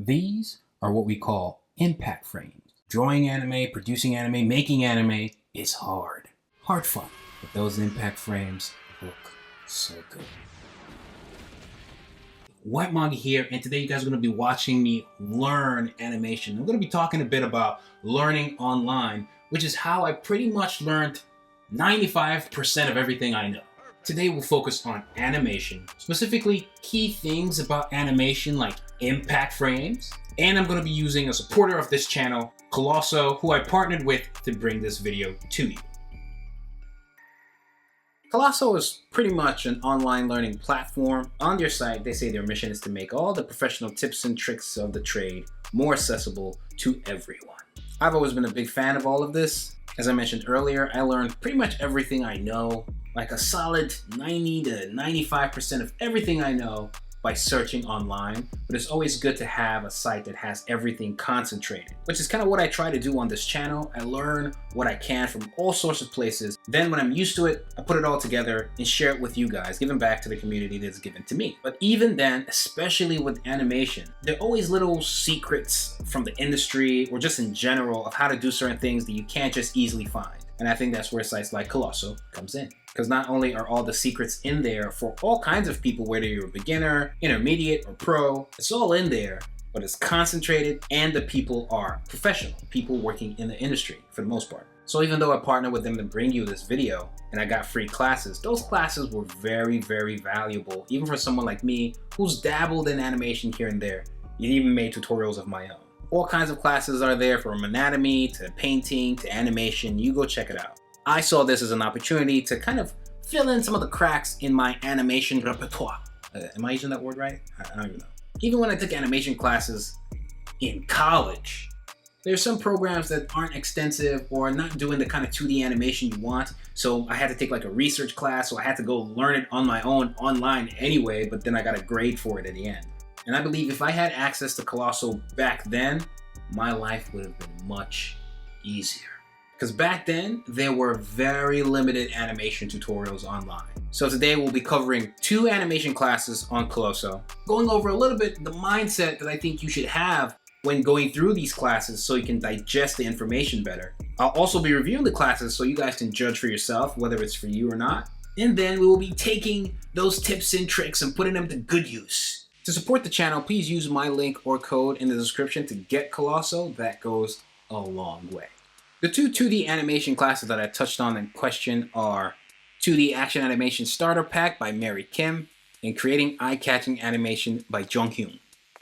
These are what we call impact frames. Drawing anime, producing anime, making anime is hard. Hard fun. But those impact frames look so good. White Manga here, and today you guys are going to be watching me learn animation. I'm going to be talking a bit about learning online, which is how I pretty much learned 95% of everything I know. Today we'll focus on animation, specifically key things about animation like impact frames, and I'm going to be using a supporter of this channel, Colosso, who I partnered with to bring this video to you. Colosso is pretty much an online learning platform. On their site, they say their mission is to make all the professional tips and tricks of the trade more accessible to everyone. I've always been a big fan of all of this. As I mentioned earlier, I learned pretty much everything I know, like a solid 90 to 95% of everything I know by searching online, but it's always good to have a site that has everything concentrated, which is kind of what I try to do on this channel. I learn what I can from all sorts of places. Then when I'm used to it, I put it all together and share it with you guys, giving back to the community that's given to me. But even then, especially with animation, there are always little secrets from the industry or just in general of how to do certain things that you can't just easily find. And I think that's where sites like Colosso comes in. Because not only are all the secrets in there for all kinds of people, whether you're a beginner, intermediate, or pro, it's all in there, but it's concentrated and the people are professional, people working in the industry for the most part. So even though I partnered with them to bring you this video and I got free classes, those classes were very, very valuable, even for someone like me who's dabbled in animation here and there, and even made tutorials of my own. All kinds of classes are there, from anatomy to painting to animation. You go check it out. I saw this as an opportunity to kind of fill in some of the cracks in my animation repertoire. Am I using that word right? I don't even know. Even when I took animation classes in college, there's some programs that aren't extensive or not doing the kind of 2D animation you want. So I had to take like a research class, so I had to go learn it on my own online anyway, but then I got a grade for it at the end. And I believe if I had access to Colosso back then, my life would have been much easier. Because back then, there were very limited animation tutorials online. So today we'll be covering 2 animation classes on Colosso, going over a little bit the mindset that I think you should have when going through these classes so you can digest the information better. I'll also be reviewing the classes so you guys can judge for yourself whether it's for you or not. And then we will be taking those tips and tricks and putting them to good use. To support the channel, please use my link or code in the description to get Colosso. That goes a long way. The 2 2D animation classes that I touched on in question are 2D Action Animation Starter Pack by Mary Kim and Creating Eye-Catching Animation by Jonghyun.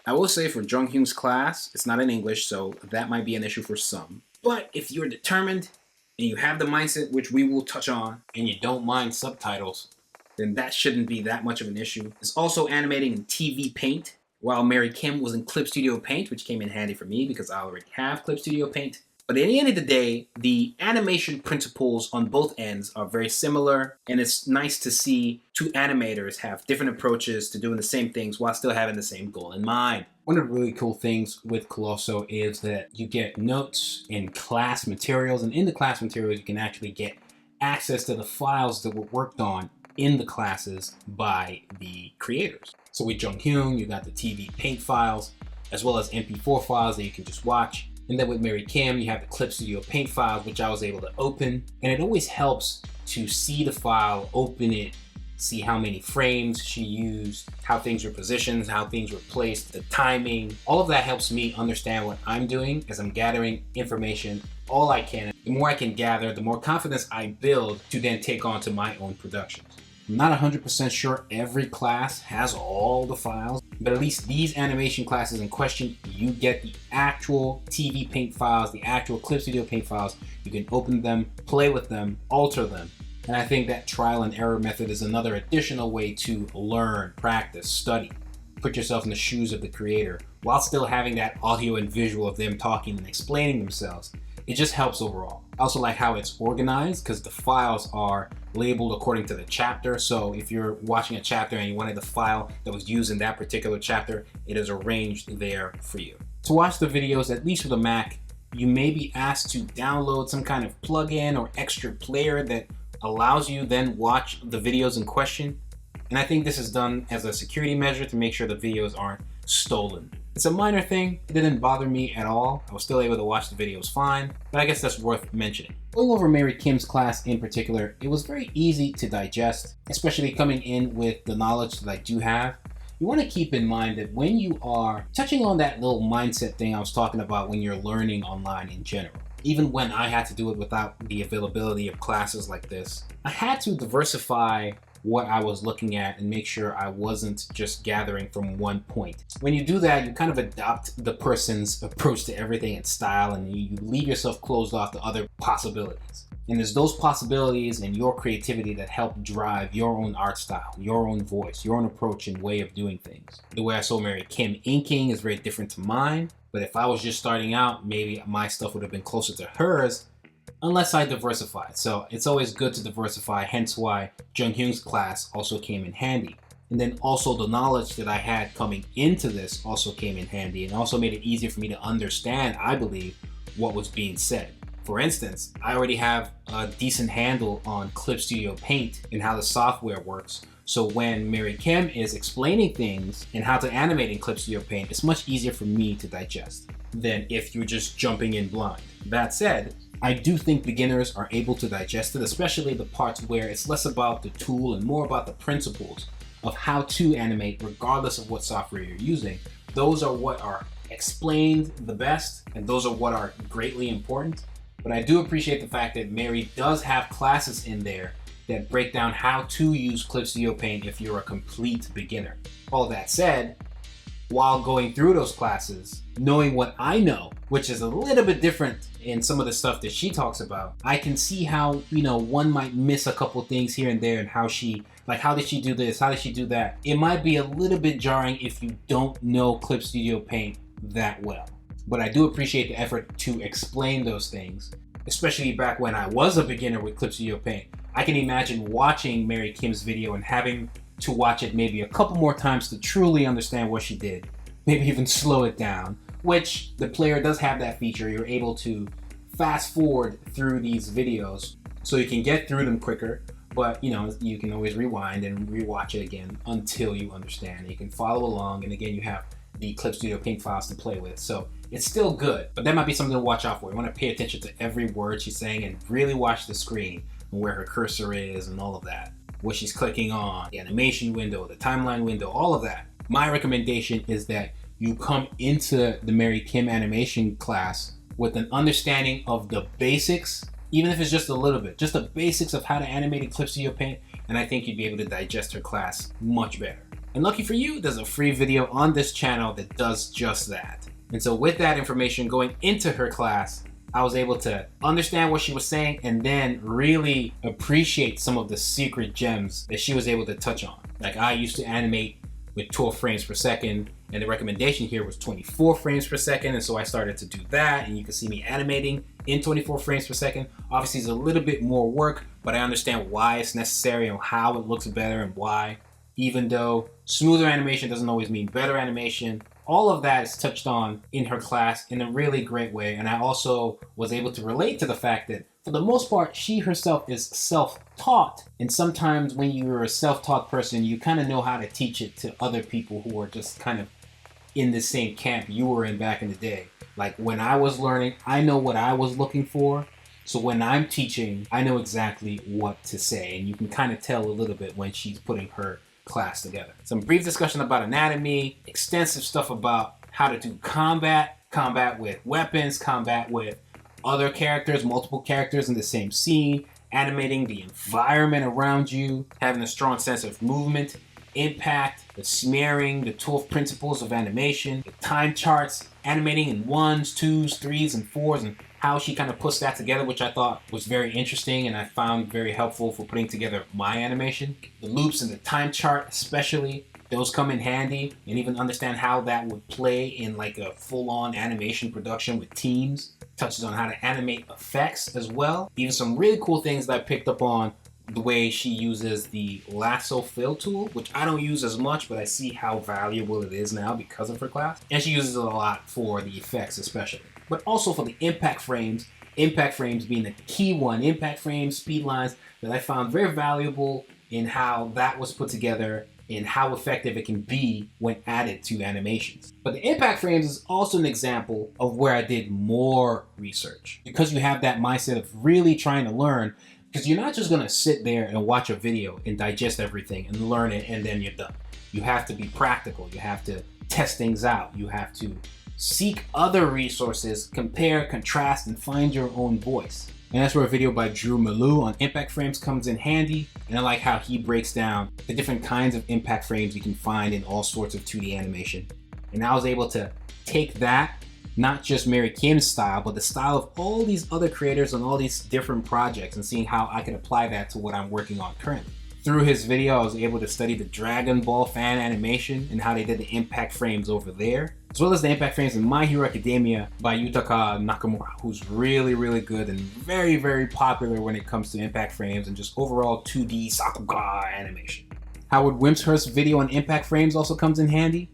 I will say for Jonghyun's class, it's not in English, so that might be an issue for some. But if you're determined and you have the mindset, which we will touch on, and you don't mind subtitles, then that shouldn't be that much of an issue. It's also animating in TV Paint, while Mary Kim was in Clip Studio Paint, which came in handy for me because I already have Clip Studio Paint. But at the end of the day, the animation principles on both ends are very similar, and it's nice to see 2 animators have different approaches to doing the same things while still having the same goal in mind. One of the really cool things with Colosso is that you get notes in class materials, and in the class materials you can actually get access to the files that were worked on in the classes by the creators. So with Jonghyun, you got the TV Paint files, as well as MP4 files that you can just watch. And then with Mary Kim, you have the Clip Studio Paint files, which I was able to open. And it always helps to see the file, open it, see how many frames she used, how things were positioned, how things were placed, the timing. All of that helps me understand what I'm doing as I'm gathering information all I can. The more I can gather, the more confidence I build to then take on to my own productions. I'm not 100% sure every class has all the files, but at least these animation classes in question, you get the actual TV Paint files, the actual Clip Studio Paint files. You can open them, play with them, alter them. And I think that trial and error method is another additional way to learn, practice, study. Put yourself in the shoes of the creator while still having that audio and visual of them talking and explaining themselves. It just helps overall. I also like how it's organized because the files are labeled according to the chapter. So if you're watching a chapter and you wanted the file that was used in that particular chapter, it is arranged there for you. To watch the videos, at least with a Mac, you may be asked to download some kind of plugin or extra player that allows you then watch the videos in question. And I think this is done as a security measure to make sure the videos aren't stolen. It's a minor thing. It didn't bother me at all. I was still able to watch the videos fine, but I guess that's worth mentioning. Going over Mary Kim's class in particular, it was very easy to digest, especially coming in with the knowledge that I do have. You want to keep in mind that when you are touching on that little mindset thing I was talking about when you're learning online in general, even when I had to do it without the availability of classes like this, I had to diversify what I was looking at and make sure I wasn't just gathering from one point. When you do that, you kind of adopt the person's approach to everything and style, and you leave yourself closed off to other possibilities. And it's those possibilities and your creativity that help drive your own art style, your own voice, your own approach and way of doing things. The way I saw Mary Kim inking is very different to mine, but if I was just starting out, maybe my stuff would have been closer to hers unless I diversified. So it's always good to diversify, hence why Jonghyun's class also came in handy. And then also the knowledge that I had coming into this also came in handy and also made it easier for me to understand, I believe, what was being said. For instance, I already have a decent handle on Clip Studio Paint and how the software works. So when Mary Kim is explaining things and how to animate in Clip Studio Paint, it's much easier for me to digest than if you're just jumping in blind. That said, I do think beginners are able to digest it, especially the parts where it's less about the tool and more about the principles of how to animate regardless of what software you're using. Those are what are explained the best, and those are what are greatly important. But I do appreciate the fact that Mary does have classes in there that break down how to use Clip Studio Paint if you're a complete beginner. All that said, while going through those classes, knowing what I know, which is a little bit different in some of the stuff that she talks about, I can see how, one might miss a couple things here and there and how did she do this? How did she do that? It might be a little bit jarring if you don't know Clip Studio Paint that well. But I do appreciate the effort to explain those things, especially back when I was a beginner with Clip Studio Paint. I can imagine watching Mary Kim's video and having to watch it maybe a couple more times to truly understand what she did, maybe even slow it down, which the player does have that feature. You're able to fast forward through these videos so you can get through them quicker, but you can always rewind and rewatch it again until you understand. You can follow along, and again, you have the Clip Studio Paint files to play with. So it's still good, but that might be something to watch out for. You want to pay attention to every word she's saying and really watch the screen and where her cursor is and all of that. What she's clicking on, the animation window, the timeline window, all of that. My recommendation is that you come into the Mary Kim animation class with an understanding of the basics, even if it's just a little bit, just the basics of how to animate in Clip Studio Paint, and I think you'd be able to digest her class much better. And lucky for you, there's a free video on this channel that does just that. And so with that information going into her class, I was able to understand what she was saying and then really appreciate some of the secret gems that she was able to touch on. Like, I used to animate with 12 frames per second, and the recommendation here was 24 frames per second, and so I started to do that, and you can see me animating in 24 frames per second. Obviously, it's a little bit more work, but I understand why it's necessary and how it looks better and why. Even though smoother animation doesn't always mean better animation, all of that is touched on in her class in a really great way. And I also was able to relate to the fact that for the most part, she herself is self-taught. And sometimes when you're a self-taught person, you kind of know how to teach it to other people who are just kind of in the same camp you were in back in the day. Like, when I was learning, I know what I was looking for. So when I'm teaching, I know exactly what to say. And you can kind of tell a little bit when she's putting her class together. Some brief discussion about anatomy, extensive stuff about how to do combat with weapons, combat with other characters, multiple characters in the same scene, animating the environment around you, having a strong sense of movement, impact, the smearing, the 12 principles of animation, the time charts, animating in 1s, 2s, 3s, and 4s, and how she kind of puts that together, which I thought was very interesting and I found very helpful for putting together my animation. The loops and the time chart especially, those come in handy, and even understand how that would play in like a full-on animation production with teams. Touches on how to animate effects as well. Even some really cool things that I picked up on, the way she uses the lasso fill tool, which I don't use as much, but I see how valuable it is now because of her class. And she uses it a lot for the effects especially, but also for the impact frames being the key one. Impact frames, speed lines, that I found very valuable in how that was put together and how effective it can be when added to animations. But the impact frames is also an example of where I did more research, because you have that mindset of really trying to learn, because you're not just going to sit there and watch a video and digest everything and learn it and then you're done. You have to be practical. You have to test things out. You have to seek other resources, compare, contrast, and find your own voice. And that's where a video by Jonghyun on impact frames comes in handy. And I like how he breaks down the different kinds of impact frames you can find in all sorts of 2D animation. And I was able to take that, not just Mary Kim's style, but the style of all these other creators on all these different projects, and seeing how I can apply that to what I'm working on currently. Through his video, I was able to study the Dragon Ball fan animation and how they did the impact frames over there, as well as the impact frames in My Hero Academia by Yutaka Nakamura, who's really, really good and very, very popular when it comes to impact frames and just overall 2D Sakuga animation. Howard Wimshurst's video on impact frames also comes in handy.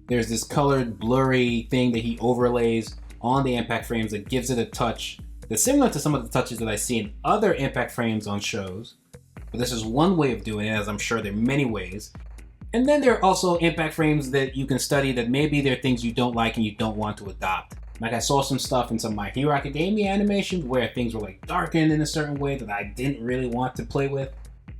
There's this colored, blurry thing that he overlays on the impact frames that gives it a touch that's similar to some of the touches that I see in other impact frames on shows. But this is one way of doing it, as I'm sure there are many ways. And then there are also impact frames that you can study that maybe there are things you don't like and you don't want to adopt. Like I saw some stuff in some My Hero Academia animation where things were like darkened in a certain way that I didn't really want to play with.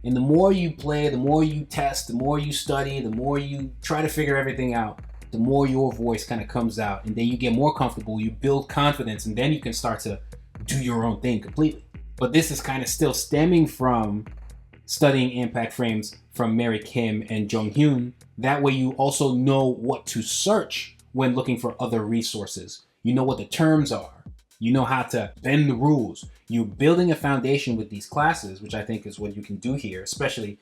And the more you play, the more you test, the more you study, the more you try to figure everything out, the more your voice kind of comes out, and then you get more comfortable, you build confidence, and then you can start to do your own thing completely. But this is kind of still stemming from studying impact frames from Mary Kim and Jonghyun. That way you also know what to search when looking for other resources. You know what the terms are. You know how to bend the rules. You're building a foundation with these classes, which I think is what you can do here, especially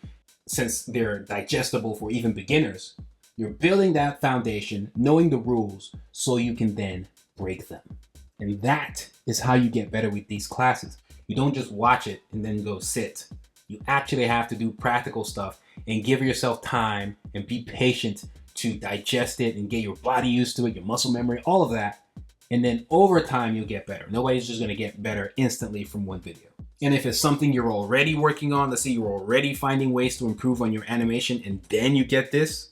since they're digestible for even beginners. You're building that foundation, knowing the rules, so you can then break them. And that is how you get better with these classes. You don't just watch it and then go sit. You actually have to do practical stuff and give yourself time and be patient to digest it and get your body used to it, your muscle memory, all of that. And then over time, you'll get better. Nobody's just gonna get better instantly from one video. And if it's something you're already working on, let's say you're already finding ways to improve on your animation, and then you get this,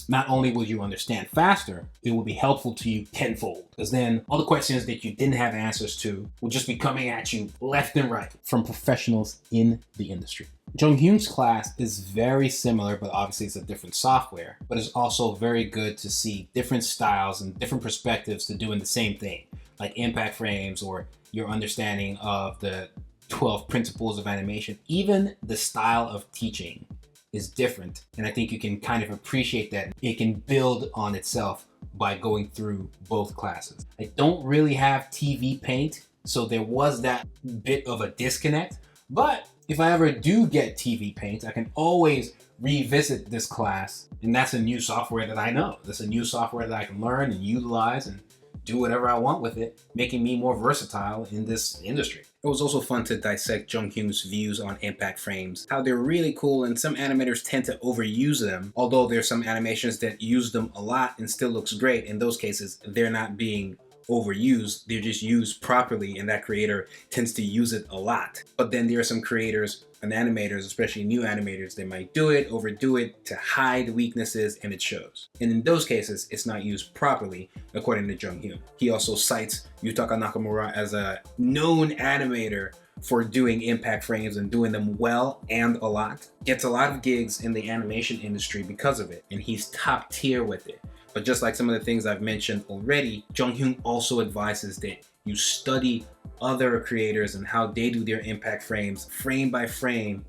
not only will you understand faster, it will be helpful to you tenfold. Because then all the questions that you didn't have answers to will just be coming at you left and right from professionals in the industry. Jonghyun's class is very similar, but obviously it's a different software. But it's also very good to see different styles and different perspectives to doing the same thing, like impact frames or your understanding of the 12 principles of animation. Even the style of teaching is different, and I think you can kind of appreciate that it can build on itself by going through both classes. I don't really have TV Paint, so there was that bit of a disconnect, but if I ever do get TV Paint, I can always revisit this class, and that's a new software that I know. That's a new software that I can learn and utilize and do whatever I want with it, making me more versatile in this industry. It was also fun to dissect Jonghyun's views on impact frames, how they're really cool, and some animators tend to overuse them, although there's some animations that use them a lot and still looks great. In those cases, they're not being overused, they're just used properly, and that creator tends to use it a lot. But then there are some creators and animators, especially new animators, they might do it, overdo it to hide weaknesses, and it shows. And in those cases, it's not used properly, according to Jonghyun. He also cites Yutaka Nakamura as a known animator for doing impact frames and doing them well and a lot. Gets a lot of gigs in the animation industry because of it, and he's top tier with it. But just like some of the things I've mentioned already, Jonghyun also advises that you study other creators and how they do their impact frames frame by frame,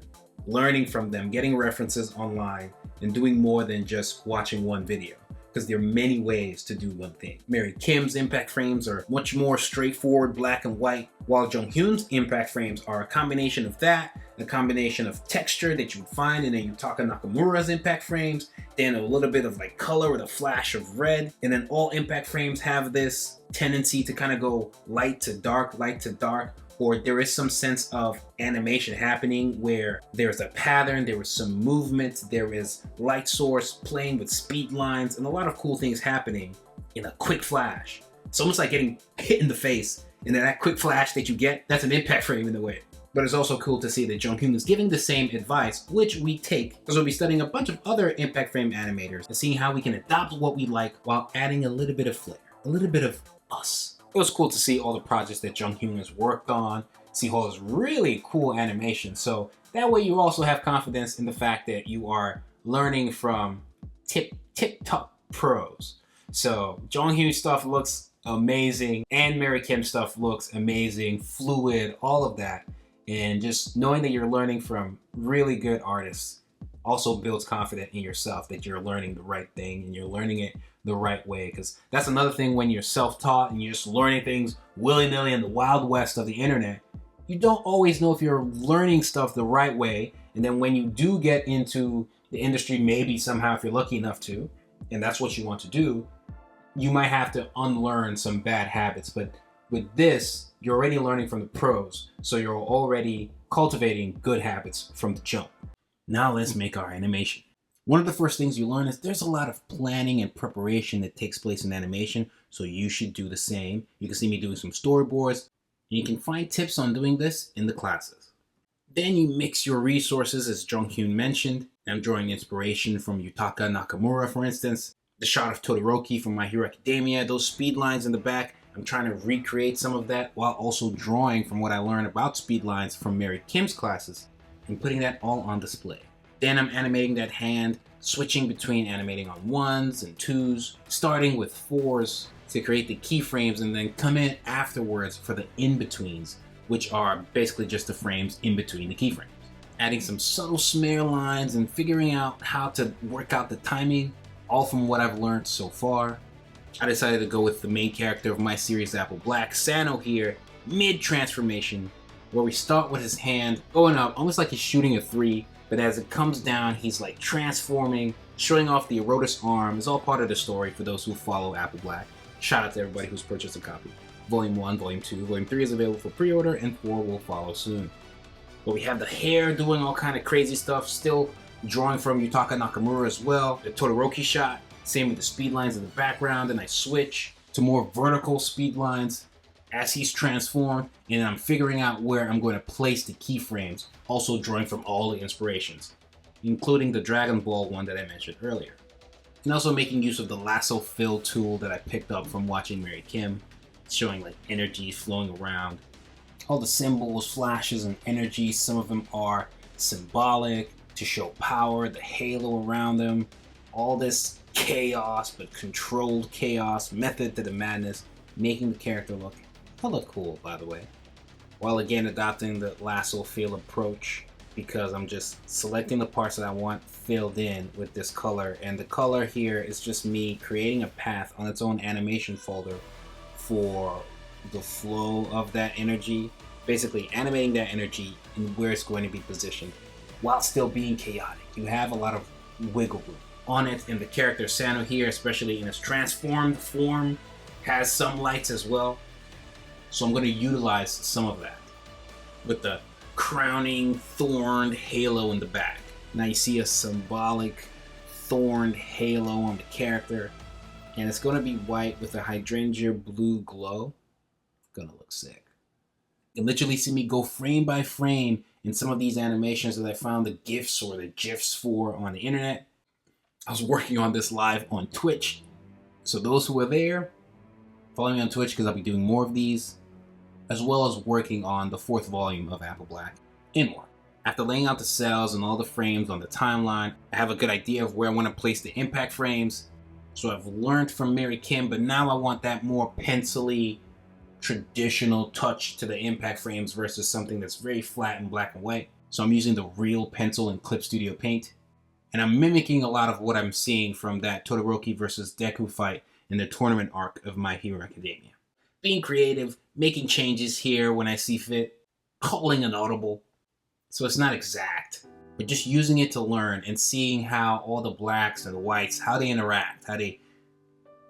learning from them, getting references online, and doing more than just watching one video. Because there are many ways to do one thing. Mary Kim's impact frames are much more straightforward, black and white, while Jonghyun's impact frames are a combination of that, a combination of texture that you would find in a Yutaka Nakamura's impact frames, then a little bit of like color with a flash of red, and then all impact frames have this tendency to kind of go light to dark, or there is some sense of animation happening where there's a pattern, there is some movement, there is light source playing with speed lines, and a lot of cool things happening in a quick flash. It's almost like getting hit in the face, and then that quick flash that you get, that's an impact frame in a way. But it's also cool to see that Jonghyun is giving the same advice, which we take, because we'll be studying a bunch of other impact frame animators and seeing how we can adopt what we like while adding a little bit of flair, a little bit of us. It was cool to see all the projects that Jonghyun has worked on, see all this really cool animation. So that way you also have confidence in the fact that you are learning from tip-top pros. So Jonghyun stuff looks amazing, and Mary Kim stuff looks amazing, fluid, all of that. And just knowing that you're learning from really good artists also builds confidence in yourself that you're learning the right thing and you're learning it the right way. Because that's another thing when you're self-taught and you're just learning things willy-nilly in the wild west of the internet. You don't always know if you're learning stuff the right way. And then when you do get into the industry, maybe somehow if you're lucky enough to, and that's what you want to do, you might have to unlearn some bad habits. But with this, you're already learning from the pros, so you're already cultivating good habits from the jump. Now let's make our animation. One of the first things you learn is there's a lot of planning and preparation that takes place in animation, so you should do the same. You can see me doing some storyboards, and you can find tips on doing this in the classes. Then you mix your resources, as Jonghyun mentioned. I'm drawing inspiration from Yutaka Nakamura, for instance. The shot of Todoroki from My Hero Academia, those speed lines in the back, I'm trying to recreate some of that while also drawing from what I learned about speed lines from Mary Kim's classes and putting that all on display. Then I'm animating that hand, switching between animating on 1s and 2s, starting with 4s to create the keyframes and then come in afterwards for the in-betweens, which are basically just the frames in between the keyframes. Adding some subtle smear lines and figuring out how to work out the timing, all from what I've learned so far. I decided to go with the main character of my series Apple Black, Sano here, mid-transformation, where we start with his hand going up, almost like he's shooting a 3, but as it comes down, he's like transforming, showing off the Erotus arm. It's all part of the story for those who follow Apple Black. Shout out to everybody who's purchased a copy. Volume 1, Volume 2, Volume 3 is available for pre-order, and 4 will follow soon. But we have the hair doing all kind of crazy stuff, still drawing from Yutaka Nakamura as well. The Todoroki shot, same with the speed lines in the background, and I switch to more vertical speed lines as he's transformed, and I'm figuring out where I'm going to place the keyframes, also drawing from all the inspirations, including the Dragon Ball one that I mentioned earlier. And also making use of the lasso fill tool that I picked up from watching Mary Kim, showing like energy flowing around. All the symbols, flashes, and energy, some of them are symbolic to show power, the halo around them, all this chaos, but controlled chaos, method to the madness, making the character look hella cool, by the way. While again adopting the lasso fill approach, because I'm just selecting the parts that I want filled in with this color, and the color here is just me creating a path on its own animation folder for the flow of that energy, basically animating that energy and where it's going to be positioned while still being chaotic. You have a lot of wiggle room on it, and the character Sano here, especially in his transformed form, has some lights as well. So I'm going to utilize some of that with the crowning thorned halo in the back. Now you see a symbolic thorned halo on the character, and it's going to be white with a hydrangea blue glow. It's going to look sick. You can literally see me go frame by frame in some of these animations that I found the GIFs or the GIFs for on the internet. I was working on this live on Twitch. So those who are there, follow me on Twitch because I'll be doing more of these, as well as working on the 4th volume of Apple Black and more. After laying out the cells and all the frames on the timeline, I have a good idea of where I want to place the impact frames. So I've learned from Mary Kim, but now I want that more pencil-y, traditional touch to the impact frames versus something that's very flat and black and white. So I'm using the real pencil in Clip Studio Paint. And I'm mimicking a lot of what I'm seeing from that Todoroki versus Deku fight in the tournament arc of My Hero Academia. Being creative, making changes here when I see fit, calling an audible. So it's not exact, but just using it to learn and seeing how all the blacks and the whites, how they interact, how they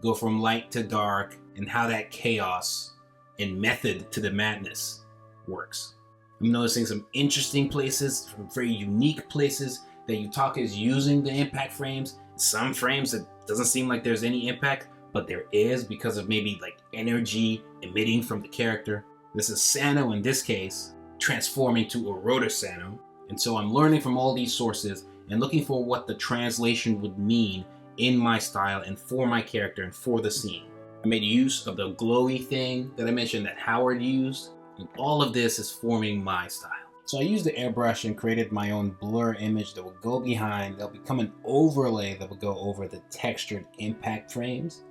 go from light to dark, and how that chaos and method to the madness works. I'm noticing some interesting places, some very unique places that Yutaka is using the impact frames. Some frames that doesn't seem like there's any impact, but there is because of maybe like energy emitting from the character. This is Sano in this case, transforming to a rotor Sano. And so I'm learning from all these sources and looking for what the translation would mean in my style and for my character and for the scene. I made use of the glowy thing that I mentioned that Howard used, and all of this is forming my style. So I used the airbrush and created my own blur image that will go behind, that'll become an overlay that will go over the textured impact frames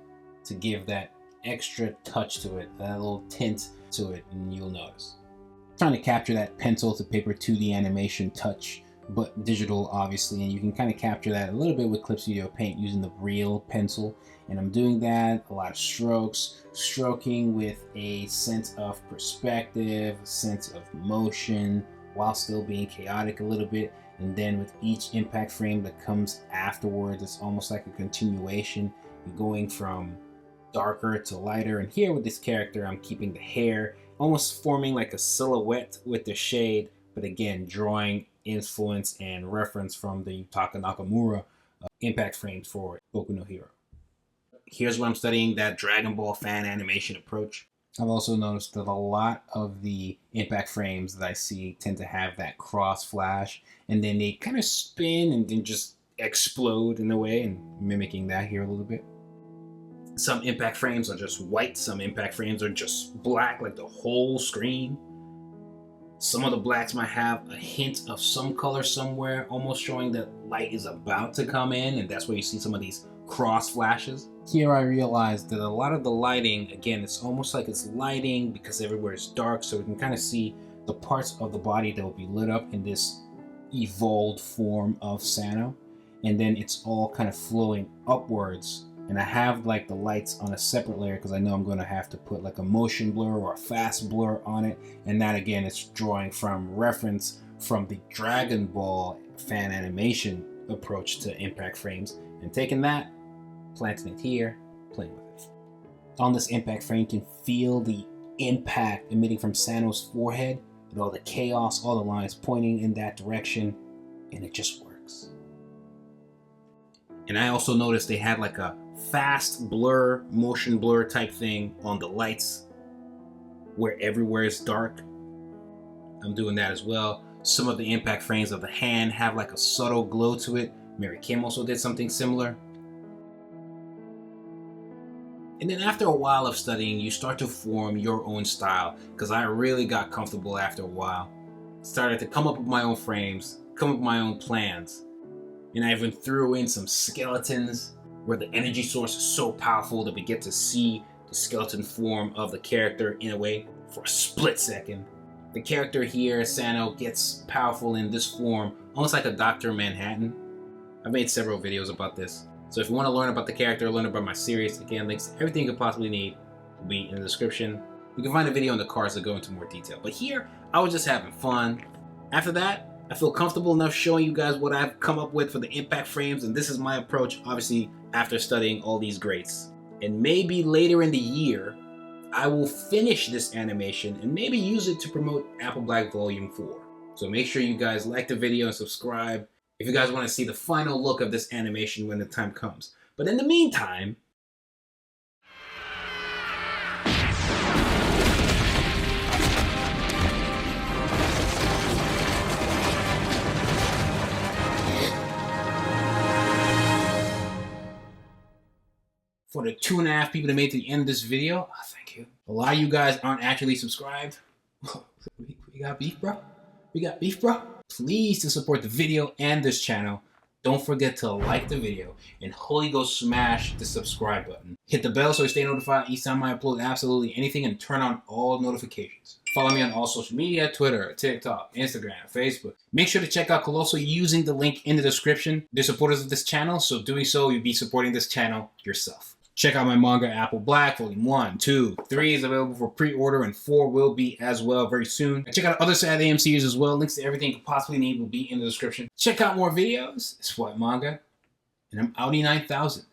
to give that extra touch to it, that little tint to it, and you'll notice. I'm trying to capture that pencil to paper 2D animation touch, but digital obviously, and you can kind of capture that a little bit with Clip Studio Paint using the real pencil. And I'm doing that, a lot of strokes, stroking with a sense of perspective, a sense of motion, while still being chaotic a little bit. And then with each impact frame that comes afterwards, it's almost like a continuation. You're going from darker to lighter. And here with this character, I'm keeping the hair, almost forming like a silhouette with the shade, but again, drawing influence and reference from the Yutaka Nakamura impact frames for Boku no Hero. Here's where I'm studying that Dragon Ball fan animation approach. I've also noticed that a lot of the impact frames that I see tend to have that cross flash, and then they kind of spin and then just explode in a way, and mimicking that here a little bit. Some impact frames are just white, some impact frames are just black, like the whole screen. Some of the blacks might have a hint of some color somewhere, almost showing that light is about to come in, and that's where you see some of these cross flashes. Here I realized that a lot of the lighting, again, it's almost like it's lighting because everywhere is dark, so we can kind of see the parts of the body that will be lit up in this evolved form of Sano, and then it's all kind of flowing upwards. And I have like the lights on a separate layer because I know I'm going to have to put like a motion blur or a fast blur on it. And that again is drawing from reference from the Dragon Ball fan animation approach to impact frames, and taking that, planting it here, playing with it. On this impact frame, you can feel the impact emitting from Sano's forehead with all the chaos, all the lines pointing in that direction, and it just works. And I also noticed they had like a fast blur, motion blur type thing on the lights where everywhere is dark. I'm doing that as well. Some of the impact frames of the hand have like a subtle glow to it. Mary Kim also did something similar. And then after a while of studying, you start to form your own style, because I really got comfortable after a while. Started to come up with my own frames, come up with my own plans. And I even threw in some skeletons where the energy source is so powerful that we get to see the skeleton form of the character in a way for a split second. The character here, Sano, gets powerful in this form, almost like a Dr. Manhattan. I've made several videos about this. So if you want to learn about the character, learn about my series, again, links to everything you could possibly need will be in the description. You can find a video in the cards that go into more detail. But here, I was just having fun. After that, I feel comfortable enough showing you guys what I've come up with for the impact frames, and this is my approach, obviously, after studying all these greats. And maybe later in the year, I will finish this animation and maybe use it to promote Apple Black Volume 4. So make sure you guys like the video and subscribe if you guys want to see the final look of this animation when the time comes. But in the meantime, for the 2.5 people that made it to the end of this video, thank you. A lot of you guys aren't actually subscribed. We got beef, bro? We got beef, bro? Please, to support the video and this channel, don't forget to like the video and Holy Ghost smash the subscribe button. Hit the bell so you stay notified each time I upload absolutely anything, and turn on all notifications. Follow me on all social media, Twitter, TikTok, Instagram, Facebook. Make sure to check out Colossal using the link in the description. They're supporters of this channel, so doing so, you'll be supporting this channel yourself. Check out My Manga Apple Black, Volume 1, 2, 3 is available for pre-order, and 4 will be as well very soon. Check out other Sad AM series as well. Links to everything you could possibly need will be in the description. Check out more videos. It's White Manga, and I'm Audi 9000.